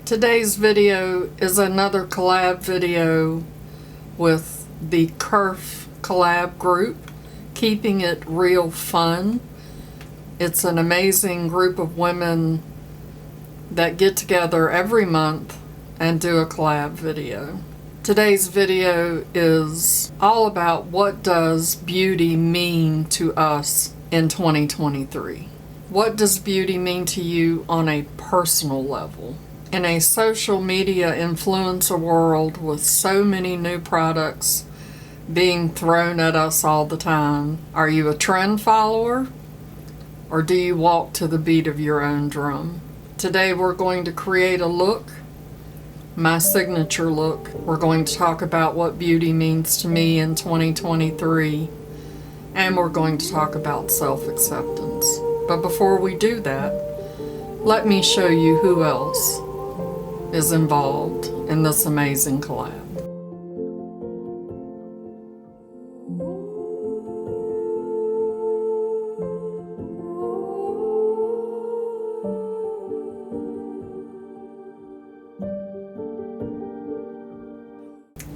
Today's video is another collab video with the KIRF collab group, Keeping It Real Fun. It's an amazing group of women that get together every month and do a collab video. Today's video is all about what does beauty mean to us in 2023. What does beauty mean to you on a personal level? In a social media influencer world with so many new products being thrown at us all the time, are you a trend follower or do you walk to the beat of your own drum? Today we're going to create a look, my signature look. We're going to talk about what beauty means to me in 2023, and we're going to talk about self-acceptance. But before we do that, let me show you who else is involved in this amazing collab.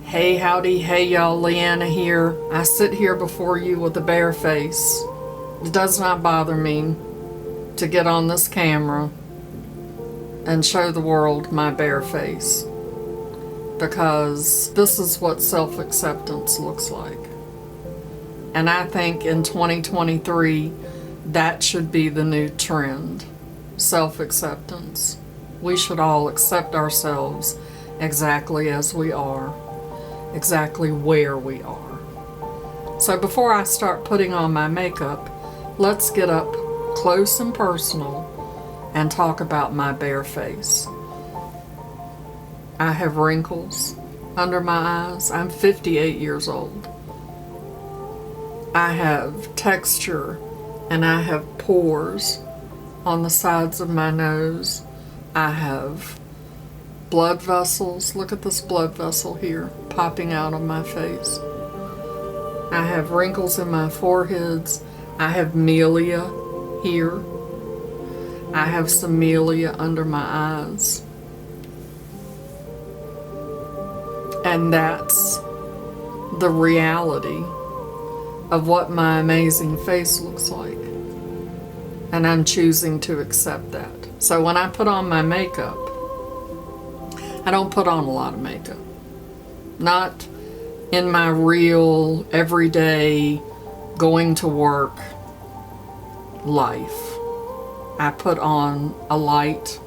Hey howdy, hey y'all, Leanna here. I sit here before you with a bare face. It does not bother me to get on this camera and show the world my bare face, because this is what self-acceptance looks like. And I think in 2023 that should be the new trend. Self-acceptance. We should all accept ourselves exactly as we are, exactly where we are. So before I start putting on my makeup, let's get up close and personal and talk about my bare face. I have wrinkles under my eyes. I'm 58 years old. I have texture and I have pores on the sides of my nose. I have blood vessels. Look at this blood vessel here popping out of my face. I have wrinkles in my foreheads. I have milia here. I have some milia under my eyes. And that's the reality of what my amazing face looks like. And I'm choosing to accept that. So when I put on my makeup, I don't put on a lot of makeup. Not in my real, everyday, going to work life. I put on a light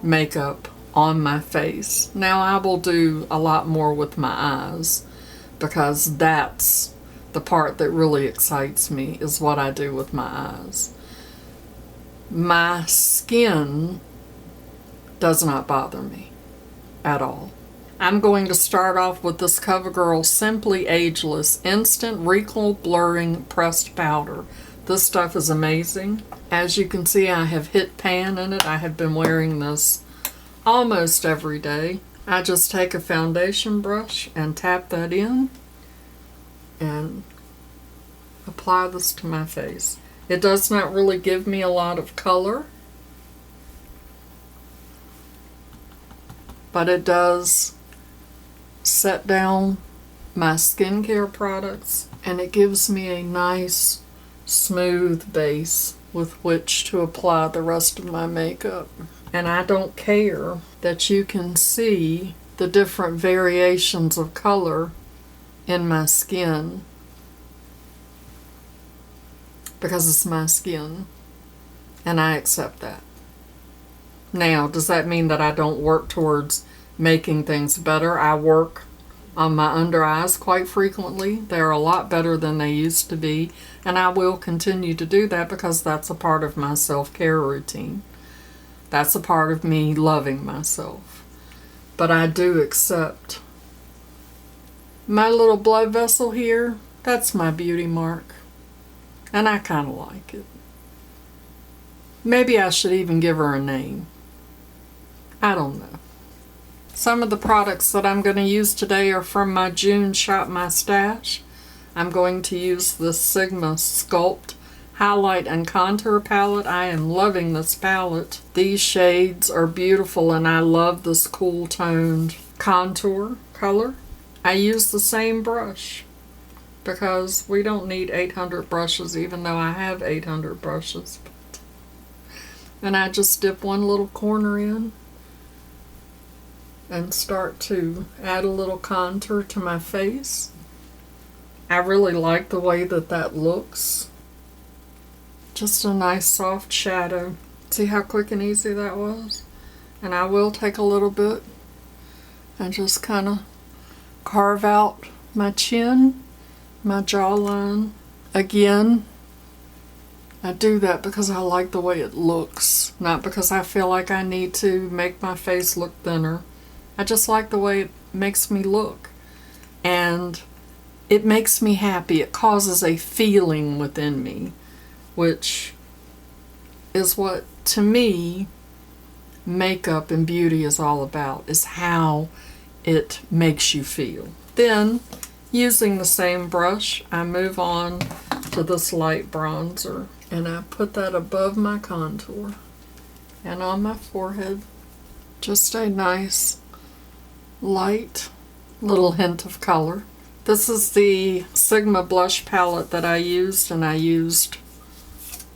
makeup on my face. Now I will do a lot more with my eyes, because that's the part that really excites me, is what I do with my eyes. My skin does not bother me at all. I'm going to start off with this CoverGirl Simply Ageless Instant Wrinkle Blurring Pressed Powder. This stuff is amazing. As you can see, I have hit pan in it. I have been wearing this almost every day. I just take a foundation brush and tap that in and apply this to my face. It does not really give me a lot of color, but it does set down my skincare products, and it gives me a nice smooth base with which to apply the rest of my makeup. And I don't care that you can see the different variations of color in my skin, because it's my skin and I accept that. Now, does that mean that I don't work towards making things better? I work on my under eyes quite frequently. They're a lot better than they used to be, and I will continue to do that because that's a part of my self-care routine. That's a part of me loving myself. But I do accept my little blood vessel here. That's my beauty mark, and I kind of like it. Maybe I should even give her a name. I don't know. Some of the products that I'm going to use today are from my June Shop My Stash. I'm going to use the Sigma Sculpt highlight and contour palette. I am loving this palette. These shades are beautiful, and I love this cool toned contour color. I use the same brush because we don't need 800 brushes, even though I have 800 brushes. And I just dip one little corner in and start to add a little contour to my face. I really like the way that that looks. Just a nice soft shadow. See how quick and easy that was? And I will take a little bit and just kind of carve out my chin, my jawline. Again, I do that because I like the way it looks, not because I feel like I need to make my face look thinner. I just like the way it makes me look. And it makes me happy. It causes a feeling within me, which is what, to me, makeup and beauty is all about, is how it makes you feel. Then, using the same brush, I move on to this light bronzer, and I put that above my contour and on my forehead. Just a nice light little hint of color. This is the Sigma blush palette that I used, and I used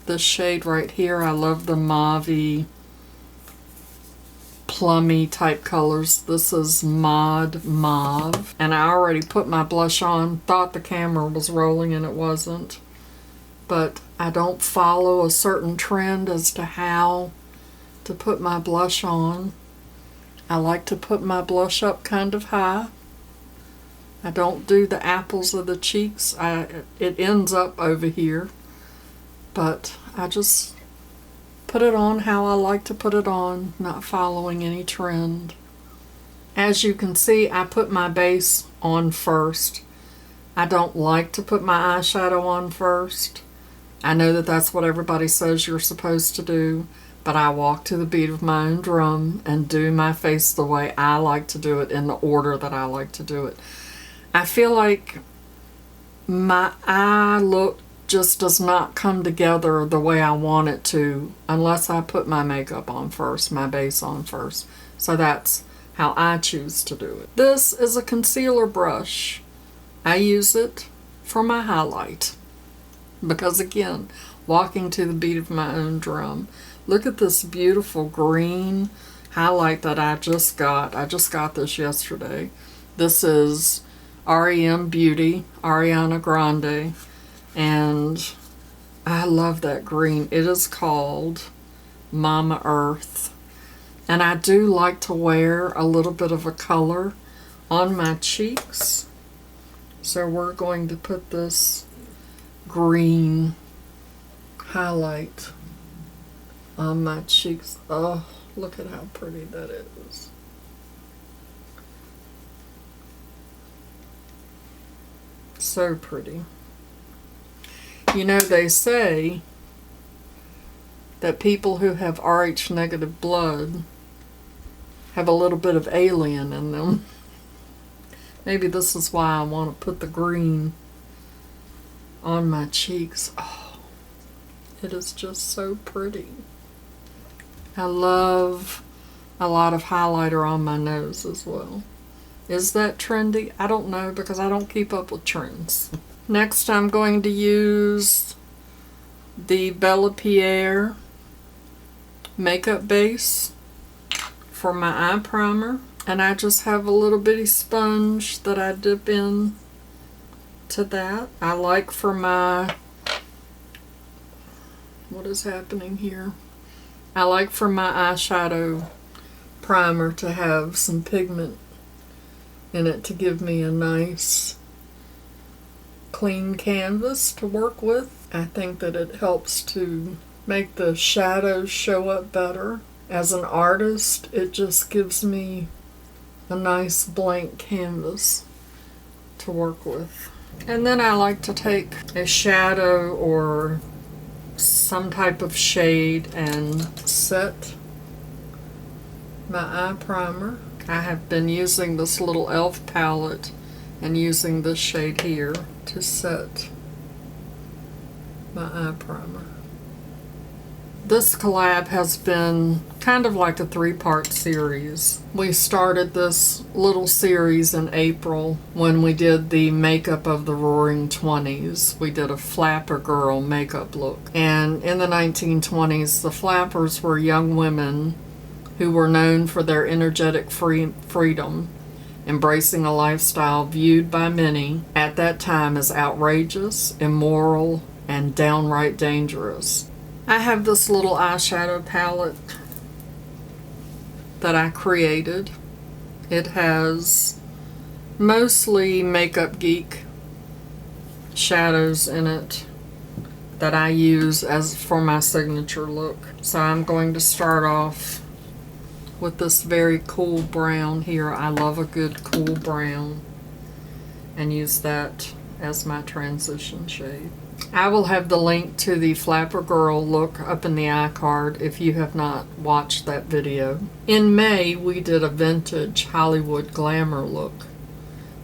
this shade right here. I love the mauve-y, plummy type colors. This is Mod Mauve, and I already put my blush on. Thought the camera was rolling and it wasn't, but I don't follow a certain trend as to how to put my blush on. I like to put my blush up kind of high. I don't do the apples of the cheeks. It ends up over here, but I just put it on how I like to put it on, not following any trend. As you can see, I put my base on first. I don't like to put my eyeshadow on first. I know that that's what everybody says you're supposed to do, but I walk to the beat of my own drum and do my face the way I like to do it, in the order that I like to do it. I feel like my eye look just does not come together the way I want it to unless I put my makeup on first, my base on first. So that's how I choose to do it. This is a concealer brush. I use it for my highlight because, again, walking to the beat of my own drum. Look at this beautiful green highlight that I just got. I just got this yesterday. This is REM Beauty, Ariana Grande, and I love that green. It is called Mama Earth, and I do like to wear a little bit of a color on my cheeks, so we're going to put this green highlight on my cheeks. Oh, look at how pretty that is. So pretty. You know, they say that people who have Rh negative blood have a little bit of alien in them. Maybe this is why I want to put the green on my cheeks. Oh, it is just so pretty. I love a lot of highlighter on my nose as well. Is that trendy? I don't know, because I don't keep up with trends. Next, I'm going to use the Bella Pierre makeup base for my eye primer. And I just have a little bitty sponge that I dip in to that. I like for my... What is happening here? I like for my eyeshadow primer to have some pigment in it to give me a nice clean canvas to work with. I think that it helps to make the shadows show up better. As an artist, it just gives me a nice blank canvas to work with. And then I like to take a shadow or some type of shade and set my eye primer. I have been using this little e.l.f. palette and using this shade here to set my eye primer. This collab has been kind of like a 3-part series. We started this little series in April when we did the makeup of the Roaring 20s. We did a flapper girl makeup look. And in the 1920s, the flappers were young women who were known for their energetic freedom, embracing a lifestyle viewed by many at that time as outrageous, immoral, and downright dangerous. I have this little eyeshadow palette that I created. It has mostly Makeup Geek shadows in it that I use as for my signature look. So I'm going to start off with this very cool brown here. I love a good cool brown, and use that as my transition shade. I will have the link to the Flapper Girl look up in the iCard if you have not watched that video. In May, we did a vintage Hollywood glamour look.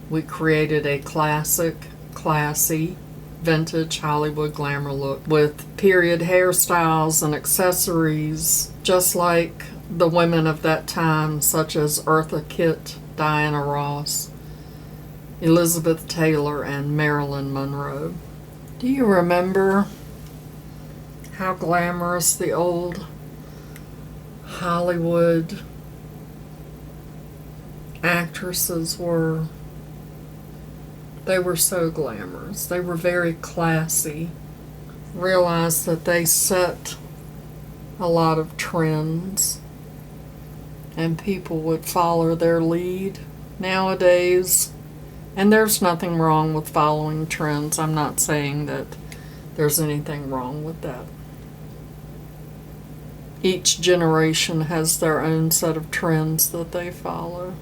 We created a classic, classy, vintage Hollywood glamour look with period hairstyles and accessories, just like the women of that time, such as Eartha Kitt, Diana Ross, Elizabeth Taylor, and Marilyn Monroe. Do you remember how glamorous the old Hollywood actresses were? They were so glamorous. They were very classy. Realized that they set a lot of trends and people would follow their lead. Nowadays, and there's nothing wrong with following trends. I'm not saying that there's anything wrong with that. Each generation has their own set of trends that they follow.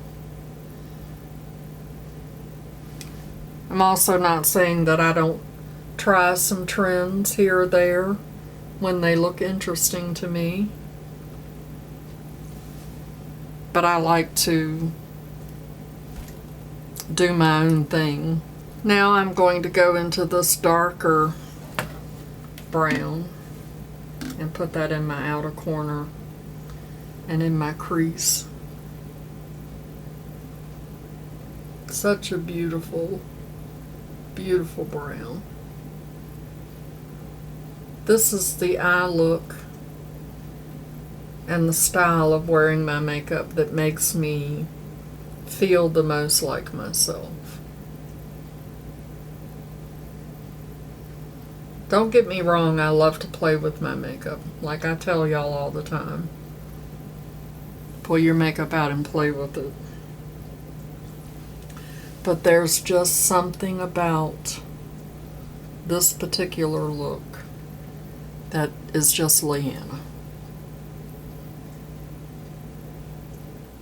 I'm also not saying that I don't try some trends here or there when they look interesting to me. But I like to do my own thing. Now I'm going to go into this darker brown and put that in my outer corner and in my crease. Such a beautiful, beautiful brown. This is the eye look and the style of wearing my makeup that makes me feel the most like myself. Don't get me wrong, I love to play with my makeup. Like I tell y'all all the time. Pull your makeup out and play with it. But there's just something about this particular look that is just Leanna.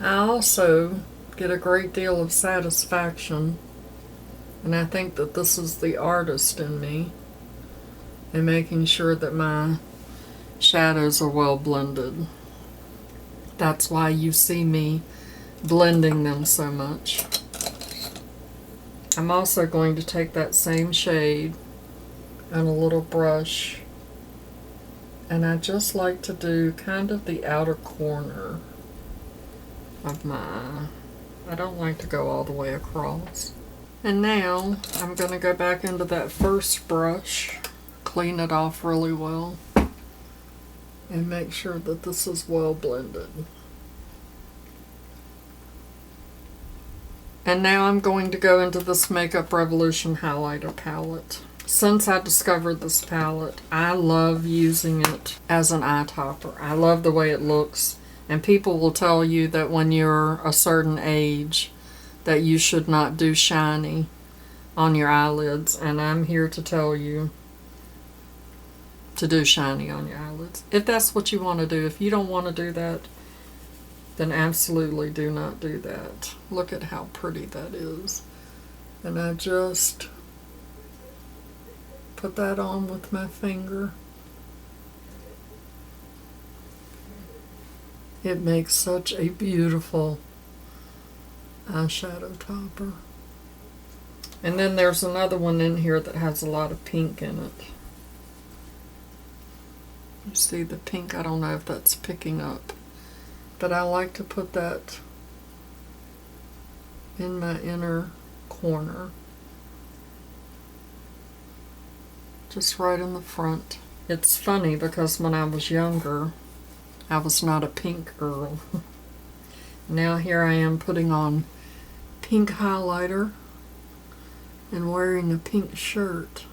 I also get a great deal of satisfaction, and I think that this is the artist in me, in making sure that my shadows are well blended. That's why you see me blending them so much. I'm also going to take that same shade and a little brush, and I just like to do kind of the outer corner of my eye. I don't like to go all the way across. And now I'm going to go back into that first brush, clean it off really well, and make sure that this is well blended. And now I'm going to go into this Makeup Revolution highlighter palette. Since I discovered this palette, I love using it as an eye topper. I love the way it looks. And people will tell you that when you're a certain age that you should not do shiny on your eyelids. And I'm here to tell you to do shiny on your eyelids. If that's what you want to do. If you don't want to do that, then absolutely do not do that. Look at how pretty that is. And I just put that on with my finger. It makes such a beautiful eyeshadow topper. And then there's another one in here that has a lot of pink in it. You see the pink? I don't know if that's picking up, but I like to put that in my inner corner, just right in the front. It's funny because when I was younger, I was not a pink girl. Now here I am putting on pink highlighter and wearing a pink shirt.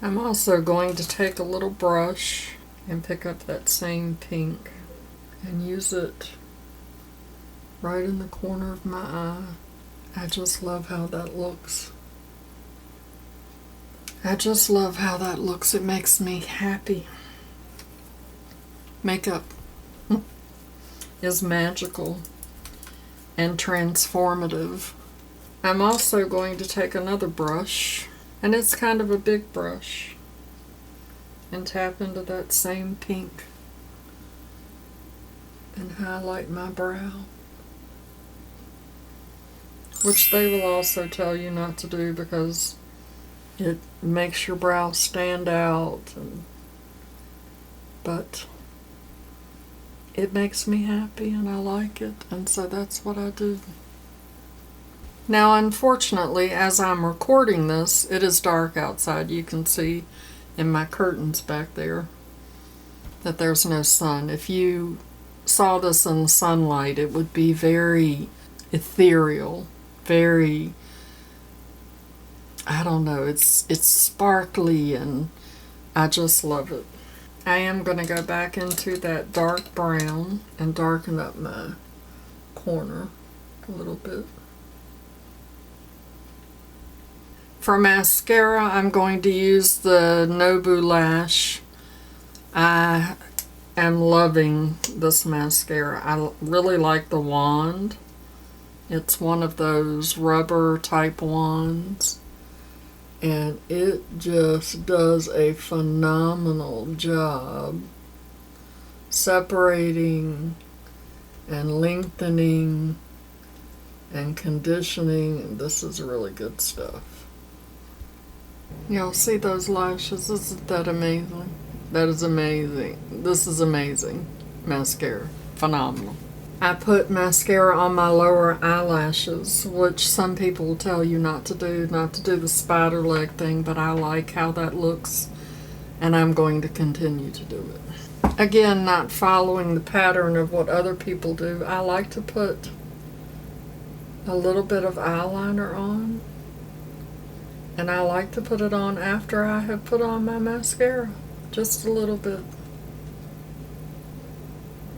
I'm also going to take a little brush and pick up that same pink and use it right in the corner of my eye. I just love how that looks. I just love how that looks. It makes me happy. Makeup is magical and transformative. I'm also going to take another brush, and it's kind of a big brush, and tap into that same pink and highlight my brow, which they will also tell you not to do because it makes your brow stand out, but it makes me happy and I like it, and so that's what I do. Now, unfortunately, as I'm recording this, it is dark outside. You can see in my curtains back there that there's no sun. If you saw this in the sunlight, it would be very ethereal, very, I don't know, it's sparkly, and I just love it. I am going to go back into that dark brown and darken up my corner a little bit. For mascara, I'm going to use the Nobu Lash. I am loving this mascara. I really like the wand. It's one of those rubber type wands, and it just does a phenomenal job separating and lengthening and conditioning. This is really good stuff. Y'all see those lashes? Isn't that amazing? That is amazing. This is amazing mascara. Phenomenal. I put mascara on my lower eyelashes, which some people will tell you not to do the spider leg thing, but I like how that looks, and I'm going to continue to do it. Again, not following the pattern of what other people do, I like to put a little bit of eyeliner on, and I like to put it on after I have put on my mascara, just a little bit.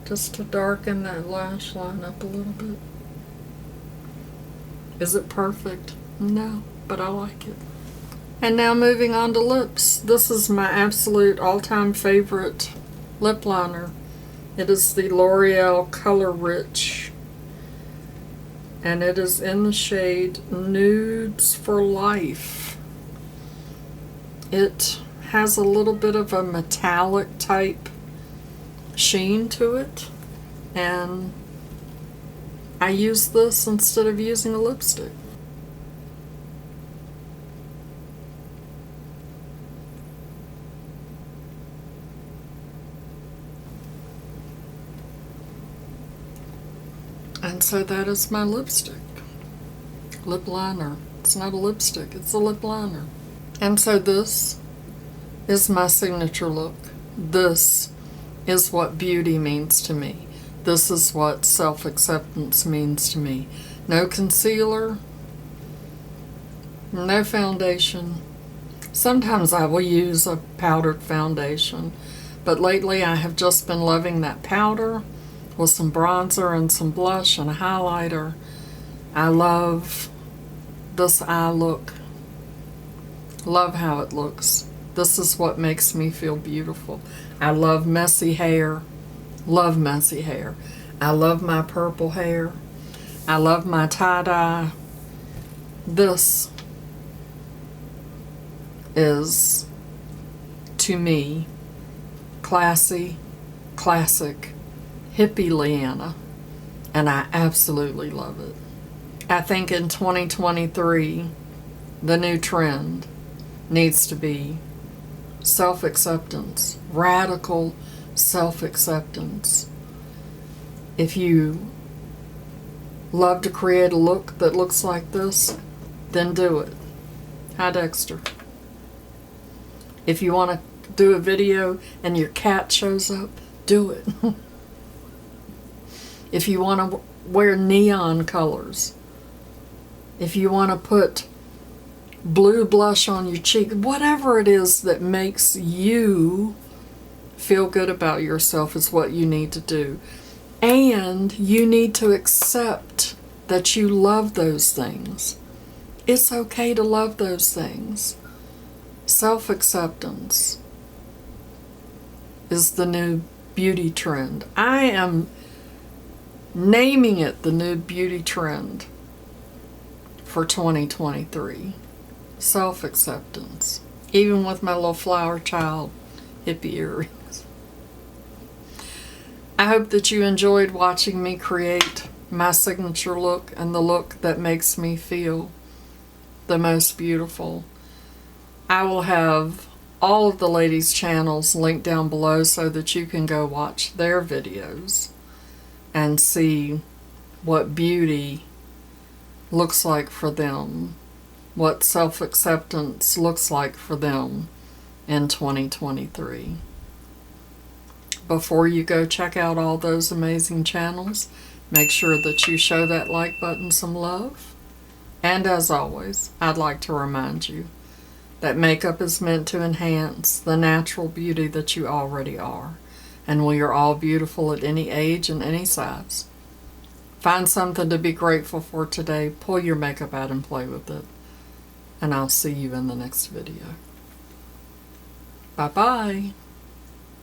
Just to darken that lash line up a little bit. Is it perfect? No, but I like it. And now moving on to lips. This is my absolute all-time favorite lip liner. It is the L'Oreal Color Rich, and it is in the shade Nudes for Life. It has a little bit of a metallic type sheen to it, and I use this instead of using a lipstick. And so that is my lipstick. Lip liner. It's not a lipstick, it's a lip liner. And so this is my signature look. This is what beauty means to me. This is what self-acceptance means to me. No concealer, no foundation. Sometimes I will use a powdered foundation, but lately I have just been loving that powder with some bronzer and some blush and a highlighter. I love this eye look. Love how it looks. This is what makes me feel beautiful. I love messy hair. Love messy hair. I love my purple hair. I love my tie-dye. This is, to me, classy, classic, hippie Leanna, and I absolutely love it. I think in 2023, the new trend needs to be self-acceptance, radical self-acceptance. If you love to create a look that looks like this, then do it. Hi, Dexter. If you want to do a video and your cat shows up, do it. If you want to wear neon colors, if you want to put blue blush on your cheek, whatever it is that makes you feel good about yourself is what you need to do. And you need to accept that you love those things. It's okay to love those things. Self-acceptance is the new beauty trend. I am naming it the new beauty trend for 2023. Self-acceptance. Even with my little flower child hippie earrings. I hope that you enjoyed watching me create my signature look and the look that makes me feel the most beautiful. I will have all of the ladies' channels linked down below so that you can go watch their videos and see what beauty looks like for them, what self-acceptance looks like for them in 2023. Before you go check out all those amazing channels, make sure that you show that like button some love. And as always, I'd like to remind you that makeup is meant to enhance the natural beauty that you already are. And we are all beautiful at any age and any size. Find something to be grateful for today. Pull your makeup out and play with it. And I'll see you in the next video. Bye-bye.